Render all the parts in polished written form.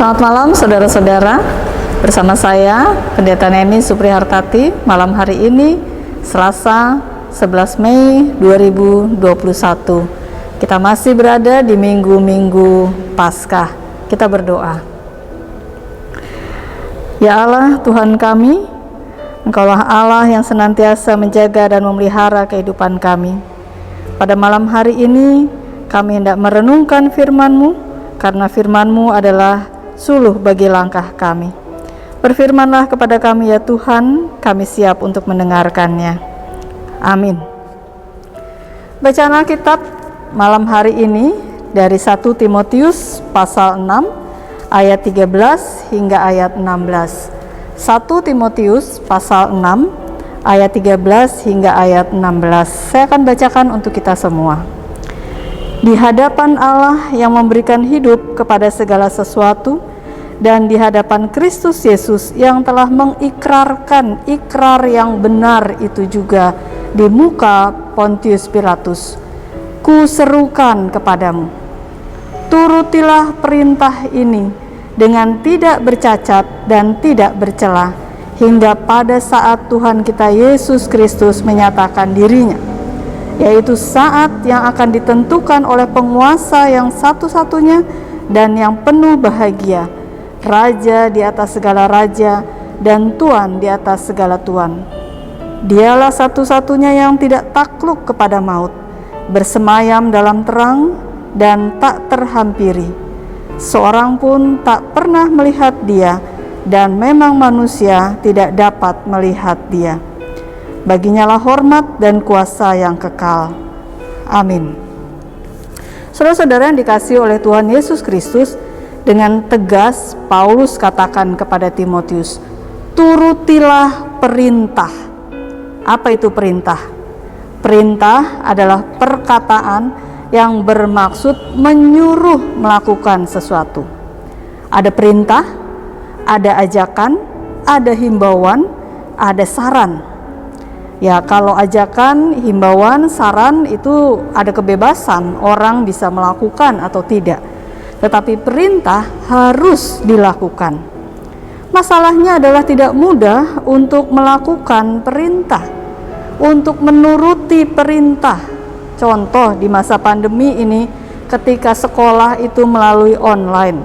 Selamat malam saudara-saudara. Bersama saya Pendeta Neni Suprihartati. Malam hari ini Selasa 11 Mei 2021. Kita masih berada di minggu-minggu Paskah. Kita berdoa. Ya Allah Tuhan kami, Engkaulah Allah yang senantiasa menjaga dan memelihara kehidupan kami. Pada malam hari ini kami hendak merenungkan firman-Mu, karena firman-Mu adalah suluh bagi langkah kami. Berfirmanlah kepada kami ya Tuhan, kami siap untuk mendengarkannya. Amin. Bacaan Alkitab malam hari ini dari 1 Timotius pasal 6 ayat 13 hingga ayat 16. 1 Timotius pasal 6 ayat 13 hingga ayat 16. Saya akan bacakan untuk kita semua. Di hadapan Allah yang memberikan hidup kepada segala sesuatu, dan di hadapan Kristus Yesus yang telah mengikrarkan ikrar yang benar itu juga di muka Pontius Pilatus, kuserukan kepadamu, turutilah perintah ini dengan tidak bercacat dan tidak bercela, hingga pada saat Tuhan kita Yesus Kristus menyatakan dirinya, yaitu saat yang akan ditentukan oleh penguasa yang satu-satunya dan yang penuh bahagia, Raja di atas segala raja dan Tuan di atas segala tuan. Dialah satu-satunya yang tidak takluk kepada maut, bersemayam dalam terang dan tak terhampiri. Seorang pun tak pernah melihat Dia, dan memang manusia tidak dapat melihat Dia. Baginya lah hormat dan kuasa yang kekal. Amin. Saudara-saudara yang dikasihi oleh Tuhan Yesus Kristus, dengan tegas Paulus katakan kepada Timotius, turutilah perintah. Apa itu perintah? Perintah adalah perkataan yang bermaksud menyuruh melakukan sesuatu. Ada perintah, ada ajakan, ada himbauan, ada saran. Ya, kalau ajakan, himbauan, saran itu ada kebebasan, orang bisa melakukan atau tidak. Tetapi perintah harus dilakukan. Masalahnya adalah tidak mudah untuk melakukan perintah, untuk menuruti perintah. Contoh di masa pandemi ini, ketika sekolah itu melalui online,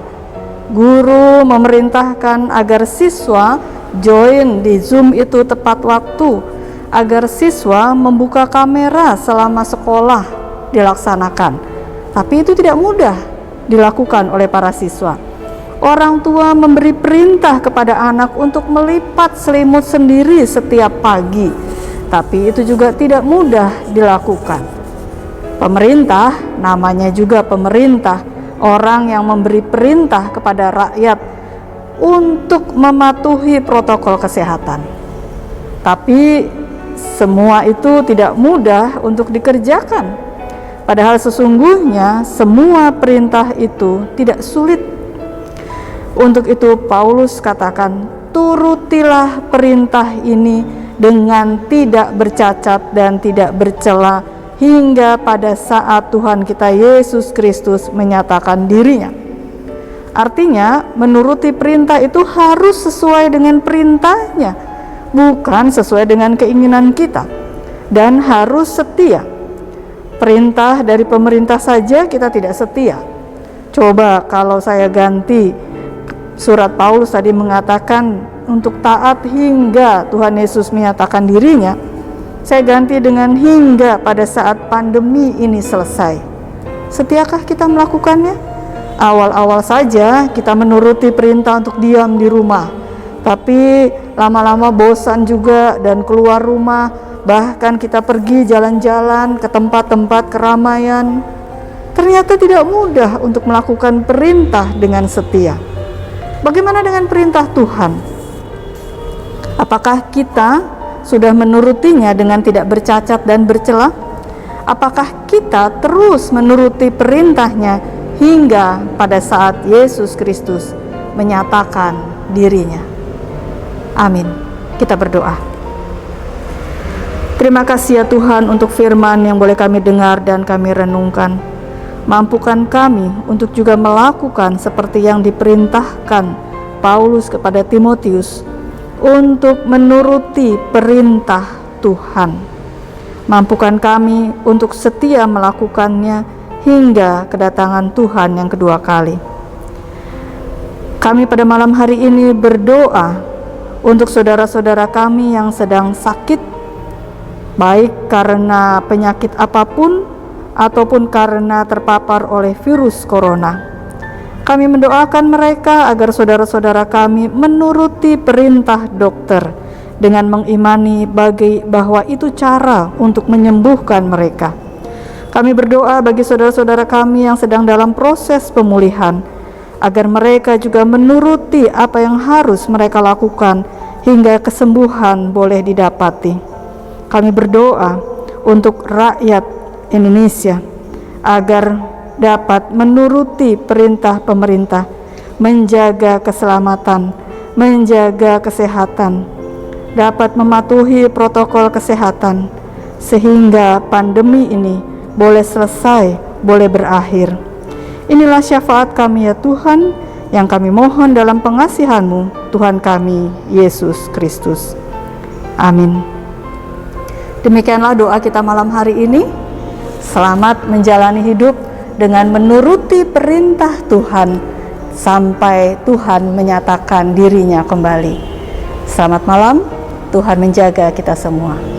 guru memerintahkan agar siswa join di Zoom itu tepat waktu, agar siswa membuka kamera selama sekolah dilaksanakan. Tapi itu tidak mudah dilakukan oleh para siswa. Orang tua memberi perintah kepada anak untuk melipat selimut sendiri setiap pagi, tapi itu juga tidak mudah dilakukan. Pemerintah, namanya juga pemerintah, orang yang memberi perintah kepada rakyat untuk mematuhi protokol kesehatan. Tapi semua itu tidak mudah untuk dikerjakan. Padahal sesungguhnya semua perintah itu tidak sulit. Untuk itu Paulus katakan, turutilah perintah ini dengan tidak bercacat dan tidak bercela, hingga pada saat Tuhan kita Yesus Kristus menyatakan dirinya. Artinya, menuruti perintah itu harus sesuai dengan perintahnya, bukan sesuai dengan keinginan kita, dan harus setia. Perintah dari pemerintah saja kita tidak setia. Coba kalau saya ganti surat Paulus tadi mengatakan untuk taat hingga Tuhan Yesus menyatakan dirinya, saya ganti dengan hingga pada saat pandemi ini selesai. Setiakah kita melakukannya? Awal-awal saja kita menuruti perintah untuk diam di rumah, tapi lama-lama bosan juga dan keluar rumah. Bahkan kita pergi jalan-jalan ke tempat-tempat keramaian. Ternyata tidak mudah untuk melakukan perintah dengan setia. Bagaimana dengan perintah Tuhan? Apakah kita sudah menurutinya dengan tidak bercacat dan bercela? Apakah kita terus menuruti perintahnya hingga pada saat Yesus Kristus menyatakan dirinya? Amin. Kita berdoa. Terima kasih ya Tuhan untuk firman yang boleh kami dengar dan kami renungkan. Mampukan kami untuk juga melakukan seperti yang diperintahkan Paulus kepada Timotius, untuk menuruti perintah Tuhan. Mampukan kami untuk setia melakukannya hingga kedatangan Tuhan yang kedua kali. Kami pada malam hari ini berdoa untuk saudara-saudara kami yang sedang sakit, baik karena penyakit apapun ataupun karena terpapar oleh virus corona. Kami mendoakan mereka agar saudara-saudara kami menuruti perintah dokter dengan mengimani bahwa itu cara untuk menyembuhkan mereka. Kami berdoa bagi saudara-saudara kami yang sedang dalam proses pemulihan, agar mereka juga menuruti apa yang harus mereka lakukan hingga kesembuhan boleh didapati. Kami berdoa untuk rakyat Indonesia agar dapat menuruti perintah pemerintah, menjaga keselamatan, menjaga kesehatan, dapat mematuhi protokol kesehatan sehingga pandemi ini boleh selesai, boleh berakhir. Inilah syafaat kami ya Tuhan, yang kami mohon dalam pengasihan-Mu, Tuhan kami Yesus Kristus. Amin. Demikianlah doa kita malam hari ini. Selamat menjalani hidup dengan menuruti perintah Tuhan sampai Tuhan menyatakan dirinya kembali. Selamat malam, Tuhan menjaga kita semua.